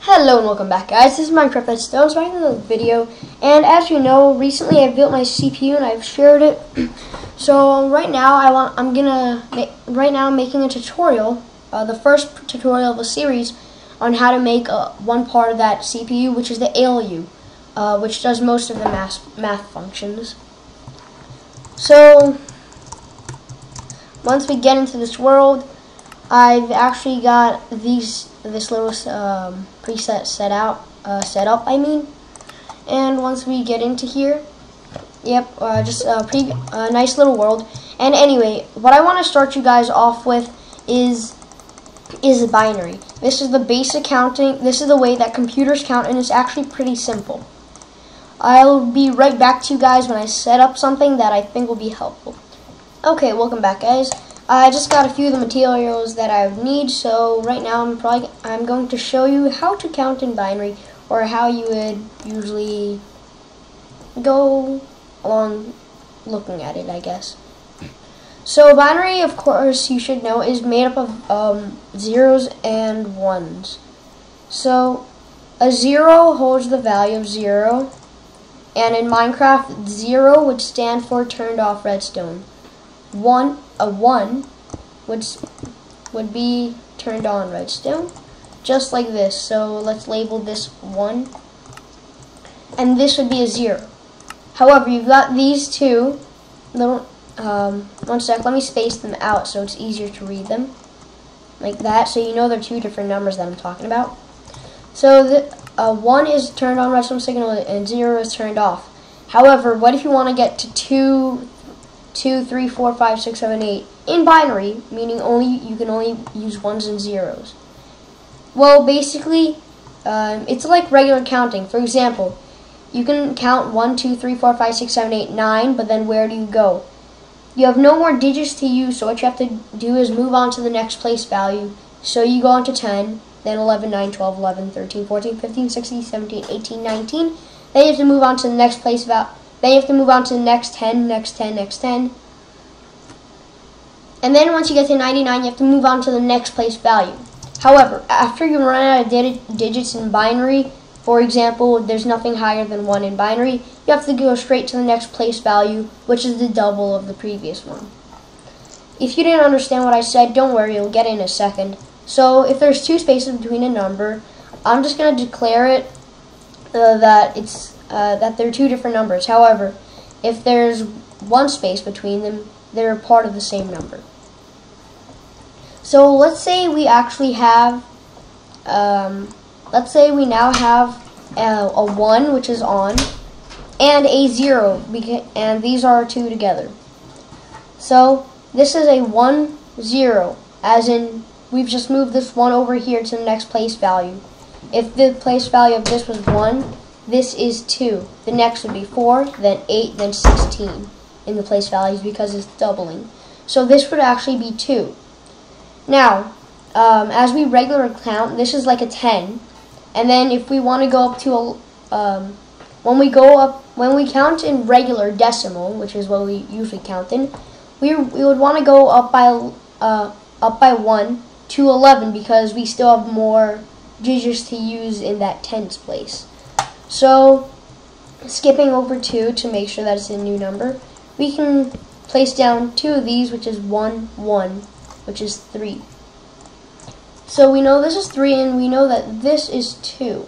Hello and welcome back, guys. This is MinecraftRedstonerds back in the video, and as you know, recently I built my CPU and I've shared it. So right now I'm making a tutorial, the first tutorial of a series on how to make one part of that CPU, which is the ALU, which does most of the math functions. So once we get into this world, I've actually got this little preset set up. And once we get into here, just a nice little world. And anyway, what I want to start you guys off with is binary. This is the basic counting. This is the way that computers count, and it's actually pretty simple. I'll be right back to you guys when I set up something that I think will be helpful. Okay, welcome back, guys. I just got a few of the materials that I would need, so right now I'm going to show you how to count in binary, or how you would usually go along looking at it, I guess. So binary, of course, you should know, is made up of zeros and ones. So a 0 holds the value of 0, and in Minecraft, 0 would stand for turned off redstone. A 1 would be turned on redstone, just like this. So let's label this 1, and this would be a 0. However, you've got these two little, one sec, let me space them out so it's easier to read them, like that, so you know they're two different numbers that I'm talking about. So the 1 is turned on redstone signal and 0 is turned off. However, what if you want to get to 2, 3, 4, 5, 6, 7, 8 in binary, meaning you can only use ones and zeros? Well, basically, it's like regular counting. For example, you can count 1, 2, 3, 4, 5, 6, 7, 8, 9, but then where do you go? You have no more digits to use, so what you have to do is move on to the next place value. So you go on to 10, then 11, 9, 12, 11, 13, 14, 15, 16, 17, 18, 19. Then you have to move on to the next place value. Then you have to move on to the next 10, next 10, next 10. And then once you get to 99, you have to move on to the next place value. However, after you run out of digits in binary, for example, there's nothing higher than 1 in binary, you have to go straight to the next place value, which is the double of the previous one. If you didn't understand what I said, don't worry, you'll get it in a second. So if there's 2 spaces between a number, I'm just going to declare it that they're 2 different numbers. However, if there's 1 space between them, they're part of the same number. So let's say we actually have, let's say we now have a 1, which is on, and a 0, and these are 2 together. So this is a 1, 0, as in we've just moved this 1 over here to the next place value. If the place value of this was 1, this is 2. The next would be 4, then 8, then 16 in the place values because it's doubling. So this would actually be 2. Now, as we regular count, this is like a 10. And then if we want to go up to a, when we count in regular decimal, which is what we usually count in, we would want to go up by 1 to 11 because we still have more digits to use in that tens place. So, skipping over 2 to make sure that it's a new number, we can place down 2 of these, which is 1, 1, which is 3. So we know this is 3, and we know that this is 2.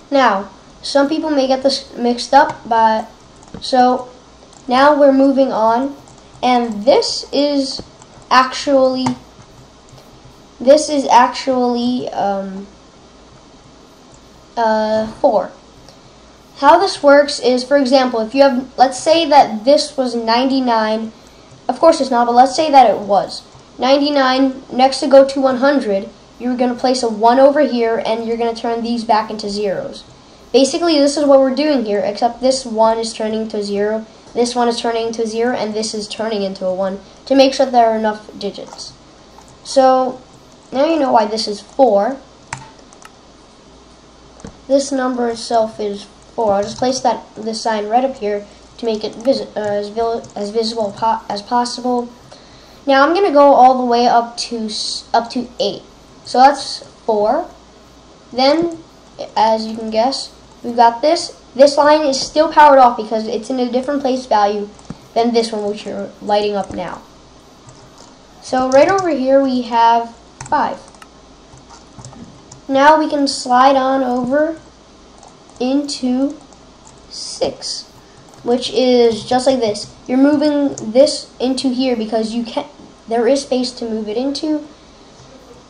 Now, some people may get this mixed up, but so now we're moving on, and this is actually 4. How this works is, for example, if you have, let's say that this was 99, of course it's not, but let's say that it was 99, next to go to 100, you're going to place a 1 over here, and you're going to turn these back into zeros. Basically, this is what we're doing here, except this 1 is turning into a 0, this 1 is turning into a 0, and this is turning into a 1, to make sure there are enough digits. So, now you know why this is 4. This number itself is 4. I'll just place this sign right up here to make it as visible as possible. Now I'm going to go all the way up to 8. So that's 4. Then, as you can guess, we've got this. This line is still powered off because it's in a different place value than this one, which you're lighting up now. So right over here we have 5. Now we can slide on over into 6, which is just like this. You're moving this into here because there is space to move it into,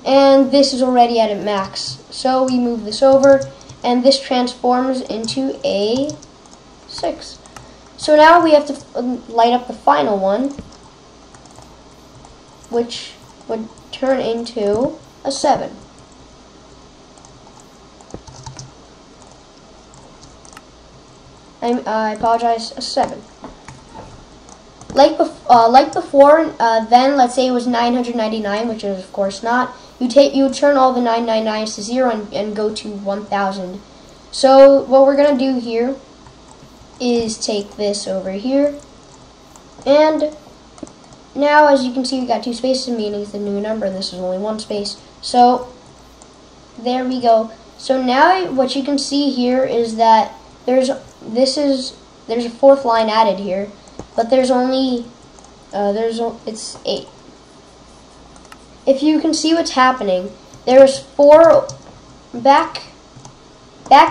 and this is already at a max. So we move this over, and this transforms into a 6. So now we have to light up the final one, which would turn into a 7. I apologize, a 7. Like before, then let's say it was 999, which is of course not. You would turn all the 999s to 0 and go to 1000. So what we're gonna do here is take this over here, and now as you can see we got 2 spaces, meaning it's a new number, and this is only 1 space. So there we go. So now what you can see here is that there's a 4th line added here, but there's only it's 8. If you can see what's happening, there's 4 back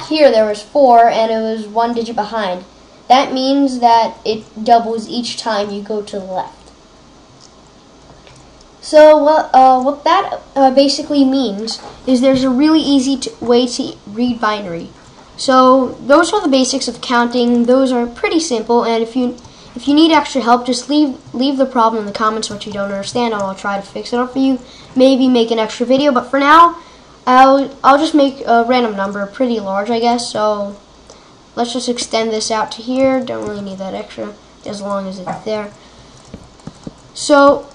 here. There was 4, and it was 1 digit behind. That means that it doubles each time you go to the left. So what that basically means is there's a really easy way to read binary. So those are the basics of counting. Those are pretty simple, and if you need extra help, just leave the problem in the comments what you don't understand, and I'll try to fix it up for you. Maybe make an extra video, but for now, I'll just make a random number pretty large, I guess. So let's just extend this out to here. Don't really need that extra as long as it's there. So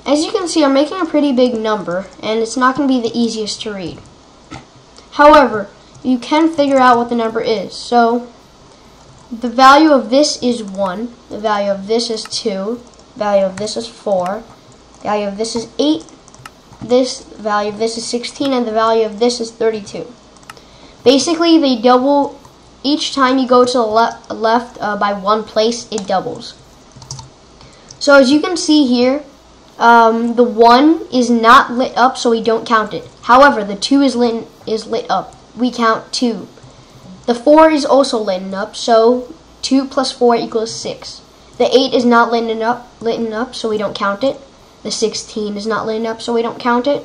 as you can see, I'm making a pretty big number, and it's not going to be the easiest to read. However, you can figure out what the number is. So the value of this is 1, the value of this is 2, the value of this is 4, the value of this is 8, this value of this is 16, and the value of this is 32. Basically, they double each time you go to the left by 1 place, it doubles. So as you can see here, the 1 is not lit up, so we don't count it. However, the 2 is lit up. We count 2. The 4 is also lit up, so 2 plus 4 equals 6. The 8 is not lit up, so we don't count it. The 16 is not lit up, so we don't count it.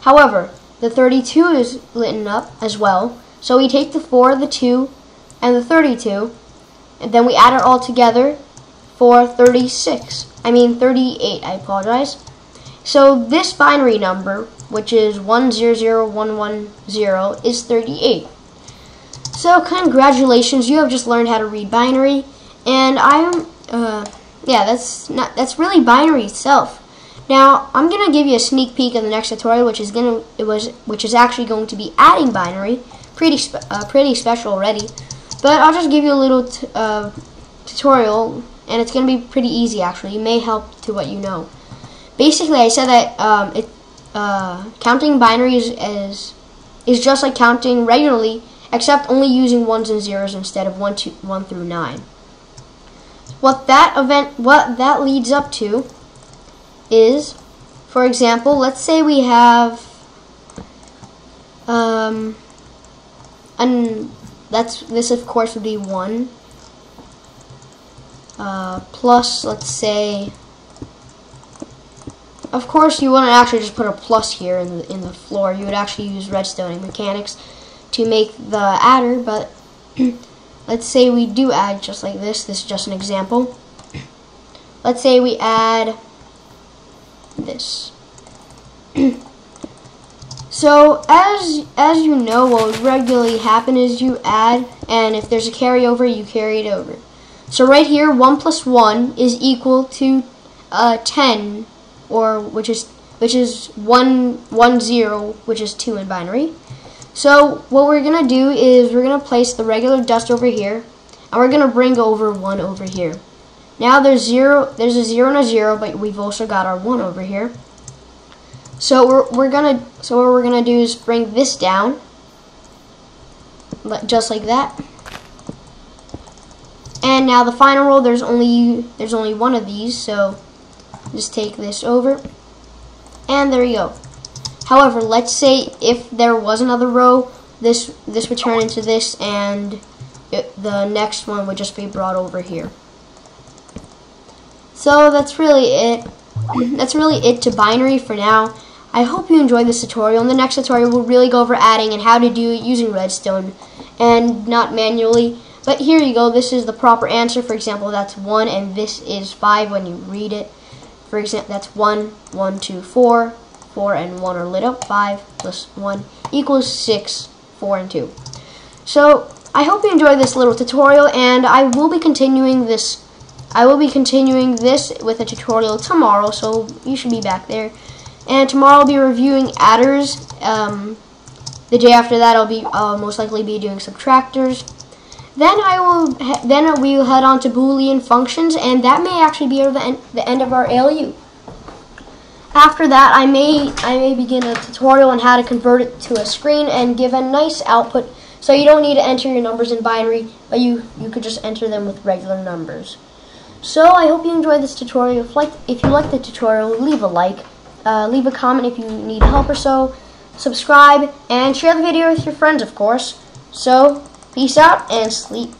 However, the 32 is lit up as well, so we take the 4, the 2, and the 32, and then we add it all together for 38, I apologize. So this binary number, which is 100110, is 38. So congratulations, you have just learned how to read binary, and that's really binary itself. Now I'm gonna give you a sneak peek of the next tutorial, which is actually going to be adding binary, pretty special already. But I'll just give you a little tutorial, and it's gonna be pretty easy actually. It may help to what you know. Basically, I said that counting binary is just like counting regularly, except only using 1s and 0s instead of 1 through 9. What that leads up to is, for example, let's say we have this of course would be 1 plus, let's say, of course you wouldn't actually just put a plus here in the floor. You would actually use redstone mechanics to make the adder, but let's say we do add just like this. This is just an example. Let's say we add this. So as you know, what would regularly happen is you add, and if there's a carryover, you carry it over. So right here, 1 plus 1 is equal to 10, or which is 1 0, which is 2 in binary. So what we're gonna do is we're gonna place the regular dust over here, and we're gonna bring over 1 over here. Now there's a 0 and a 0, but we've also got our 1 over here. So what we're gonna do is bring this down, just like that. And now the final row, there's only one of these, so just take this over, and there you go. However, let's say if there was another row, this would turn into this, and the next one would just be brought over here. So that's really it. That's really it to binary for now. I hope you enjoyed this tutorial. In the next tutorial, we'll really go over adding and how to do it using redstone and not manually. But here you go. This is the proper answer. For example, that's 1, and this is 5 when you read it. For example, that's 1, 1, 2, 4. 4 and 1 are lit up. 5 plus 1 equals 6, 4 and 2. So I hope you enjoyed this little tutorial, and I will be continuing this. With a tutorial tomorrow, so you should be back there. And tomorrow I'll be reviewing adders. The day after that, I'll most likely be doing subtractors. Then we will head on to Boolean functions, and that may actually be the end of our ALU. After that, I may begin a tutorial on how to convert it to a screen and give a nice output, so you don't need to enter your numbers in binary, but you could just enter them with regular numbers. So I hope you enjoyed this tutorial. If you liked the tutorial, leave a like, leave a comment if you need help or so, subscribe, and share the video with your friends, of course. So peace out and sleep.